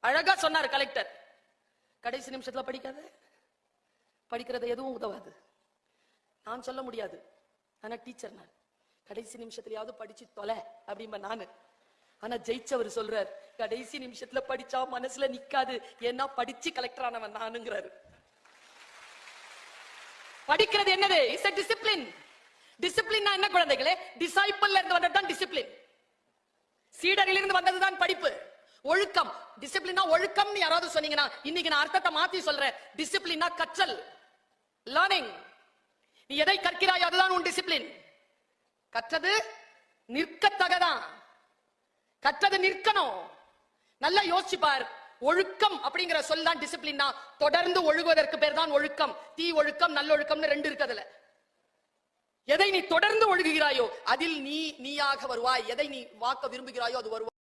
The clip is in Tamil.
அழகா சொன்னார் கலெக்டர். கடைசி நிமிஷத்துல படிக்காத, படிக்கிறது எதுவும் உதவாது. நான் சொல்ல முடியாது, ஆனா டீச்சர் நான் கடைசி நிமிஷத்துலயாவது படிச்சு தொலை அப்படிம்ப நானு. ஆனா ஜெயிச்சவர் சொல்றார், கடைசி நிமிஷத்துல படிச்சா மனசுல நிக்காது, ஏன்னா படிச்சு கலெக்டர் ஆனவன் நானுங்கிறாரு. படிக்கிறது என்னது? It's a discipline. டிசிப்ளின்னா என்ன குழந்தைகளே? டிசைபிள்ல இருந்து வந்ததுதான் டிசிப்ளின். சீடரில் இருந்து வந்ததுதான் படிப்பு. ஒழுக்கம். டிசிப்ளினா ஒழுக்கம்னு யாராவது சொன்னீங்கன்னா இன்னைக்கு நான் அர்த்தத்தை மாத்தி சொல்றேன். டிசிப்ளினா கற்றல், லேர்னிங். நீ எதை கற்கிறாய் அதுதான் உன் டிசிப்ளின். கற்றது நிற்கத்தகதான், கற்றது நிற்கணும். நல்லா யோசிச்சுப்பார். ஒழுக்கம் அப்படிங்கிற சொல் தான் டிசிப்ளினா. தொடர்ந்து ஒழுகுவதற்கு பேர் தான் ஒழுக்கம். தீ ஒழுக்கம், நல்லொழுக்கம்னு ரெண்டு இருக்கு அதுல. எதை நீ தொடர்ந்து ஒழுகுகிறாயோ அதில் நீயாக வருவாய். எதை நீ வாக்க விரும்புகிறாயோ அது வருவாய்.